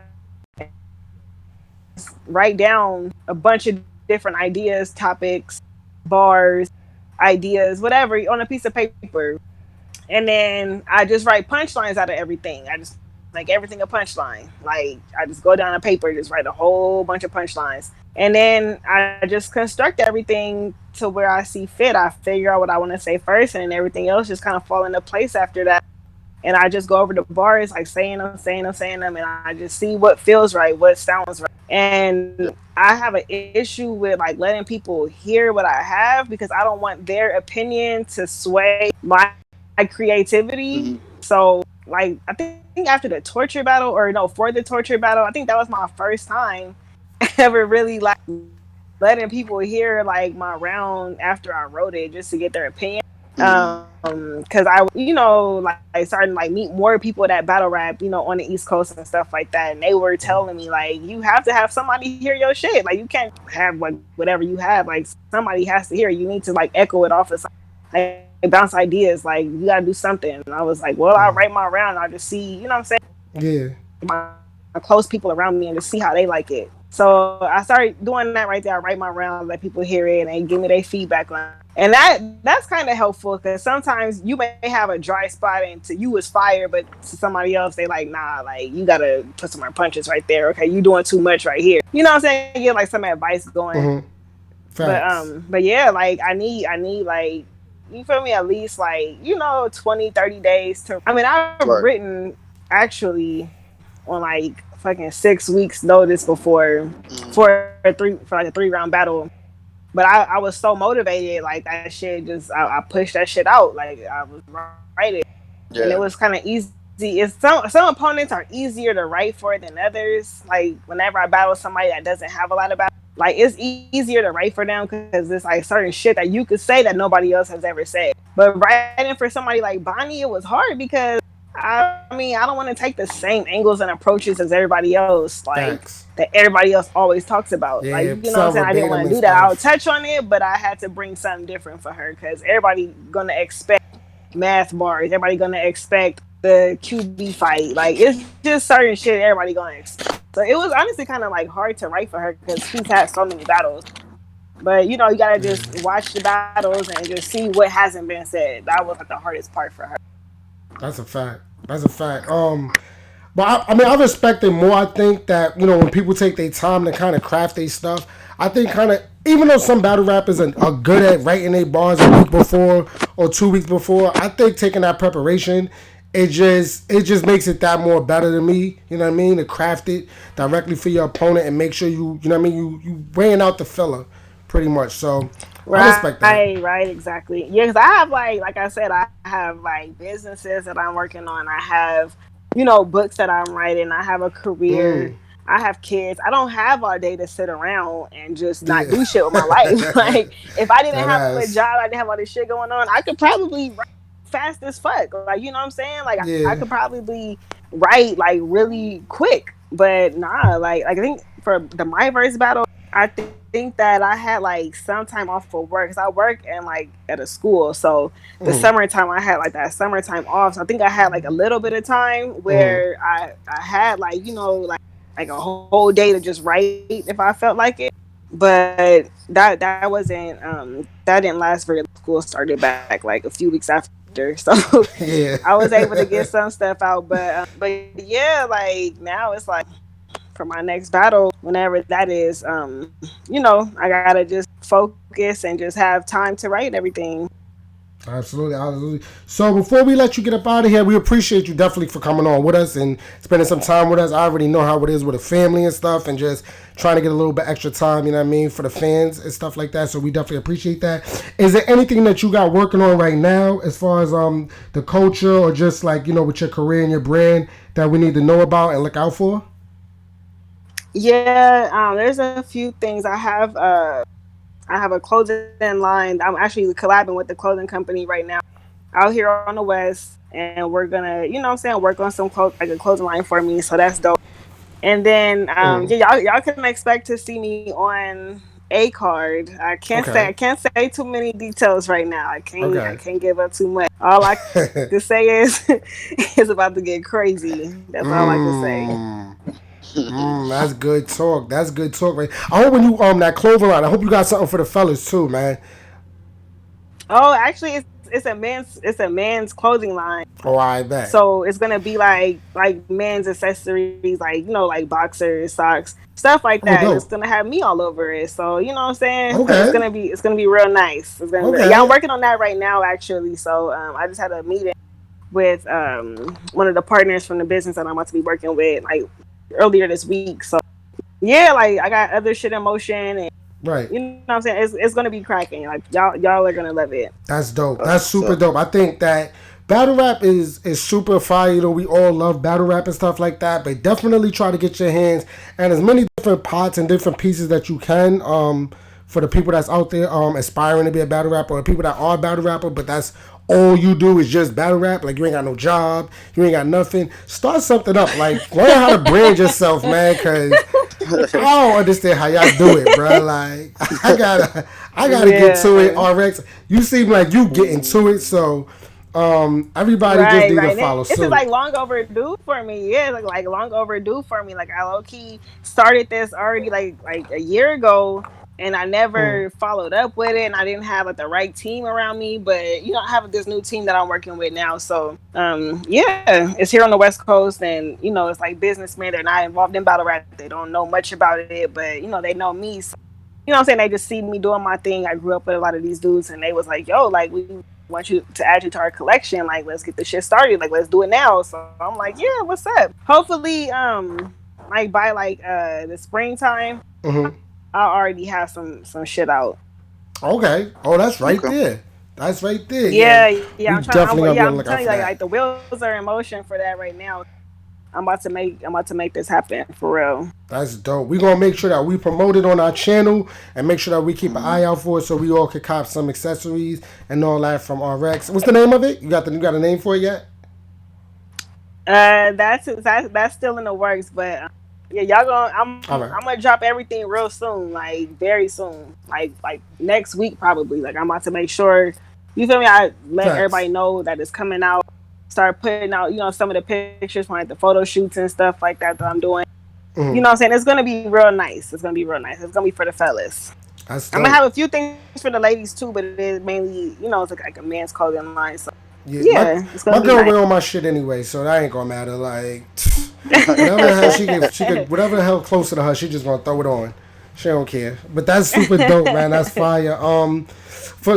[SPEAKER 1] just write down a bunch of different ideas, topics, bars, ideas, whatever, on a piece of paper. And then I just write punchlines out of everything. I just make everything a punchline. Like I just go down a paper, just write a whole bunch of punchlines. And then I just construct everything to where I see fit. I figure out what I want to say first, and then everything else just kind of fall into place after that. And I just go over the bars, like saying them, and I just see what feels right, what sounds right. And I have an issue with like letting people hear what I have because I don't want their opinion to sway my creativity.
[SPEAKER 3] Mm-hmm.
[SPEAKER 1] So like I think after the torture battle, or no, for the torture battle, I think that was my first time ever really like letting people hear like my round after I wrote it just to get their opinion.
[SPEAKER 3] Mm-hmm.
[SPEAKER 1] Because I like starting to like meet more people that battle rap, on the East Coast and stuff like that, and they were telling me like you have to have somebody hear your shit. Like you can't have like whatever you have. Like somebody has to hear. You need to like echo it off of something. Like bounce ideas. Like you gotta do something. And I was like, well, I write my round. I just see, what I'm saying,
[SPEAKER 2] Yeah.
[SPEAKER 1] my close people around me and just see how they like it. So I started doing that right there. I write my round, let people hear it, and they give me their feedback on it. And that's kind of helpful because sometimes you may have a dry spot and to you it's fire, but to somebody else they like, nah, like you gotta put some more punches right there. Okay, you doing too much right here. You know what I'm saying? Get like some advice going.
[SPEAKER 2] Mhm. Facts.
[SPEAKER 1] But yeah, like I need like, you feel me, at least like 20, 30 days to. I mean, I've
[SPEAKER 3] Right.
[SPEAKER 1] written actually on like fucking 6 weeks notice before
[SPEAKER 3] Mm-hmm.
[SPEAKER 1] for like a 3 round battle. But I was so motivated, like that shit just I pushed that shit out. Like I was writing, and it was
[SPEAKER 3] Yeah.
[SPEAKER 1] kind of easy. It's some opponents are easier to write for than others. Like whenever I battle somebody that doesn't have a lot of battles, like it's easier to write for them because it's like certain shit that you could say that nobody else has ever said. But writing for somebody like Bonnie, it was hard because I mean I don't want to take the same angles and approaches as everybody else, like
[SPEAKER 2] Facts.
[SPEAKER 1] that everybody else always talks about. Like
[SPEAKER 2] Yeah,
[SPEAKER 1] you know what I'm saying?
[SPEAKER 2] some
[SPEAKER 1] I didn't want to
[SPEAKER 2] verbatim
[SPEAKER 1] do
[SPEAKER 2] and
[SPEAKER 1] that. I'll
[SPEAKER 2] stuff.
[SPEAKER 1] touch on it, but I had to bring something different for her because everybody gonna expect math bars. Everybody gonna expect the QB fight. Like it's just certain shit everybody gonna expect. So it was honestly kind of like hard to write for her because she's had so many battles. But you know, you gotta just watch the battles and just see what hasn't been said. That was like the hardest part for her.
[SPEAKER 2] That's a fact. That's a fact. But I mean, I respect it more. I think that when people take their time to kind of craft their stuff, I think kind of even though some battle rappers are good at writing their bars a week before or 2 weeks before, I think taking that preparation, it just makes it that more better to me. You know what I mean? To craft it directly for your opponent and make sure you know what I mean, you weighing out the filler pretty much. So I respect that.
[SPEAKER 1] Right, exactly. Yeah, because I have like I said, I have like businesses that I'm working on. I have, books that I'm writing. I have a career.
[SPEAKER 2] Mm,
[SPEAKER 1] I have kids. I don't have all day to sit around and just not
[SPEAKER 2] yeah.
[SPEAKER 1] do shit with my life. Like if I didn't
[SPEAKER 2] That
[SPEAKER 1] have a
[SPEAKER 2] ass.
[SPEAKER 1] job, I didn't have all this shit going on, I could probably write fast as fuck. Like you know what I'm saying? Like I
[SPEAKER 2] Yeah.
[SPEAKER 1] could probably write like really quick. But nah, like I think for the MyVerse battle, I think that I had like some time off of work because I work and like at a school. So the
[SPEAKER 2] Mm,
[SPEAKER 1] summertime I had like that summertime off. So I think I had like a little bit of time
[SPEAKER 2] mm.
[SPEAKER 1] where I had like like a whole day to just write if I felt like it. But that wasn't that didn't last very long. School started back like a few weeks after. So I was
[SPEAKER 2] Yeah.
[SPEAKER 1] able to get some stuff out. But yeah, like now it's like for my next battle, whenever that is, I gotta just focus and just have time to write everything.
[SPEAKER 2] Absolutely, absolutely. So before we let you get up out of here, we appreciate you definitely for coming on with us and spending some time with us. I already know how it is with a family and stuff, and just trying to get a little bit extra time. You know what I mean, for the fans and stuff like that. So we definitely appreciate that. Is there anything that you got working on right now, as far as the culture or just like with your career and your brand that we need to know about and look out for?
[SPEAKER 1] Yeah, there's a few things I have a clothing line. I'm actually collabing with the clothing company right now out here on the West, and we're gonna, what I'm saying, work on some like a clothing line for me. So that's dope. And then
[SPEAKER 2] Mm,
[SPEAKER 1] yeah, y'all can expect to see me on a card. I
[SPEAKER 2] okay.
[SPEAKER 1] can't say too many details right now. I
[SPEAKER 2] Okay.
[SPEAKER 1] can't give up too much. All I can say is it's about to get crazy. That's all I can say.
[SPEAKER 2] Mmm. That's good talk. That's good talk, right? I hope when you that clothing line, I hope you got something for the fellas too, man.
[SPEAKER 1] Oh, actually it's a man's clothing line.
[SPEAKER 2] Oh, I bet.
[SPEAKER 1] So it's gonna be like men's accessories, like like boxers, socks, stuff like that,
[SPEAKER 2] Oh,
[SPEAKER 1] and it's
[SPEAKER 2] dope.
[SPEAKER 1] gonna have me all over it. So you know what I'm saying? Like
[SPEAKER 2] Okay.
[SPEAKER 1] it's gonna be real nice. It's gonna be, yeah, I'm
[SPEAKER 2] Okay.
[SPEAKER 1] working on that right now actually. So I just had a meeting with one of the partners from the business that I'm about to be working with like earlier this week. So yeah, like I got other shit in motion, and
[SPEAKER 2] Right.
[SPEAKER 1] you know what I'm saying. It's gonna be cracking. Like y'all are gonna love it.
[SPEAKER 2] That's dope. That's super
[SPEAKER 3] So
[SPEAKER 2] dope. I think that battle rap is super fire. We all love battle rap and stuff like that. But definitely try to get your hands and as many different pots and different pieces that you can. For the people that's out there aspiring to be a battle rapper or people that are battle rapper, but that's all you do is just battle rap. Like you ain't got no job, you ain't got nothing. Start something up. Like learn how to brand yourself, man. Cause I don't understand how y'all do it, bro. Like I gotta get to it.
[SPEAKER 1] Yeah.
[SPEAKER 2] RX, you seem like you getting to it, so everybody just need to
[SPEAKER 1] Right.
[SPEAKER 2] follow
[SPEAKER 1] This is like
[SPEAKER 2] suit.
[SPEAKER 1] long overdue for me. Yeah, like long overdue for me. Like I low key started this already like a year ago, and I
[SPEAKER 2] Mm,
[SPEAKER 1] never followed up with it, and I didn't have like the right team around me. But I have this new team that I'm working with now. So yeah, it's here on the West Coast, and it's like businessmen. They're not involved in battle rap. They don't know much about it, but they know me. So what I'm saying? They just see me doing my thing. I grew up with a lot of these dudes, and they was like, "Yo, like we want you to add you to our collection. Like, let's get this shit started. Like, let's do it now." So I'm like, "Yeah, what's up?" Hopefully, like by like the springtime,
[SPEAKER 2] mm-hmm.
[SPEAKER 1] I already have some shit out.
[SPEAKER 2] Okay. Oh, that's right
[SPEAKER 3] okay.
[SPEAKER 2] there. That's right there. Yeah,
[SPEAKER 1] Yeah.
[SPEAKER 2] we
[SPEAKER 1] I'm trying.
[SPEAKER 2] definitely gonna be on
[SPEAKER 1] I'm
[SPEAKER 2] the lookout
[SPEAKER 1] telling
[SPEAKER 2] for
[SPEAKER 1] you,
[SPEAKER 2] that.
[SPEAKER 1] like the wheels are in motion for that right now. I'm about to make this happen for real.
[SPEAKER 2] That's dope. We're gonna make sure that we promote it on our channel and make sure that we keep an eye out for it so we all could cop some accessories and all that from RX. What's the name of it? You got a name for it yet?
[SPEAKER 1] That's still in the works, but yeah, y'all gonna
[SPEAKER 2] All right.
[SPEAKER 1] I'm gonna drop everything real soon, like very soon, like next week probably. Like I'm about to make sure, you feel me? I let
[SPEAKER 2] Facts.
[SPEAKER 1] everybody know that it's coming out. Start putting out, some of the pictures from like the photo shoots and stuff like that I'm doing. You know what I'm saying? It's gonna be real nice. It's gonna be real nice. It's gonna be for the fellas.
[SPEAKER 2] That's
[SPEAKER 1] I'm gonna
[SPEAKER 2] dope.
[SPEAKER 1] have a few things for the ladies too, but it is mainly, it's like a man's clothing line. So
[SPEAKER 2] Yeah,
[SPEAKER 1] yeah, it's gonna
[SPEAKER 2] my
[SPEAKER 1] be
[SPEAKER 2] girl
[SPEAKER 1] nice.
[SPEAKER 2] wear all my shit anyway, so that ain't gonna matter. Like whatever the hell she could whatever the hell closer to her, she just gonna throw it on. She don't care. But that's super dope, man. That's fire.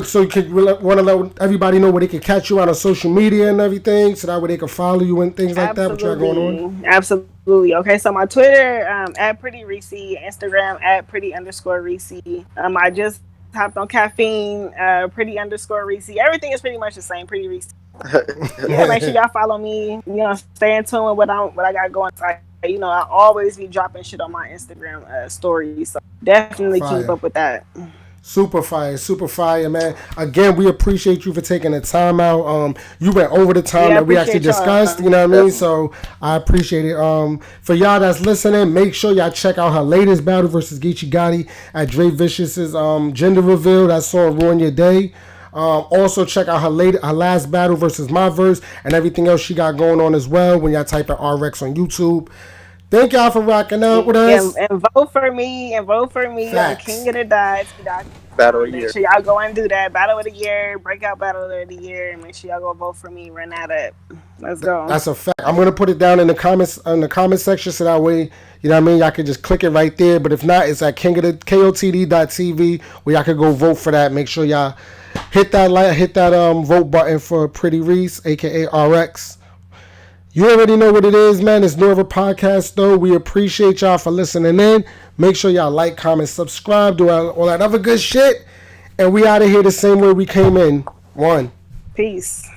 [SPEAKER 2] So you can want to let everybody know where they can catch you on social media and everything, so that way they can follow you and things like that. What you got going on?
[SPEAKER 1] Absolutely. Okay, so my Twitter, at Pretty Reese, Instagram at Pretty underscore Reese. I just hopped on caffeine, Pretty underscore Reese. Everything is pretty much the same, Pretty Reese. Yeah, make sure y'all follow me. Stay in tune with what I got going. I always be dropping shit on my Instagram stories. So definitely keep
[SPEAKER 2] Fire.
[SPEAKER 1] up with that.
[SPEAKER 2] Super fire, man. Again, we appreciate you for taking the time out. You went over the time
[SPEAKER 1] Yeah, I
[SPEAKER 2] that we actually
[SPEAKER 1] appreciate y'all.
[SPEAKER 2] discussed. You know what I mean?
[SPEAKER 3] Definitely.
[SPEAKER 2] So I appreciate it. For y'all that's listening, make sure y'all check out her latest battle versus Geechee Gotti at Dre Vicious's gender reveal. That song ruin your day. Also check out her last battle versus MYVERSE and everything else she got going on as well. When y'all type in RX on YouTube. Thank y'all for rocking out with
[SPEAKER 1] And,
[SPEAKER 2] us.
[SPEAKER 1] and vote for me on King
[SPEAKER 2] Facts.
[SPEAKER 1] of the Dots.
[SPEAKER 3] Battle of the
[SPEAKER 1] Make
[SPEAKER 3] year.
[SPEAKER 1] sure y'all go and do that. Battle of the year, breakout battle of the year. Make sure y'all go vote for me. Run that up. Let's go.
[SPEAKER 2] That's a fact. I'm gonna put it down in the comments section so that way, you know what I mean, y'all can just click it right there. But if not, it's at KOTD.TV where y'all can go vote for that. Make sure y'all hit that vote button for Pretty Reese, aka RX. You already know what it is, man. It's no other podcast though. We appreciate y'all for listening in. Make sure y'all like, comment, subscribe, do all that other good shit. And we out of here the same way we came in. One.
[SPEAKER 1] Peace.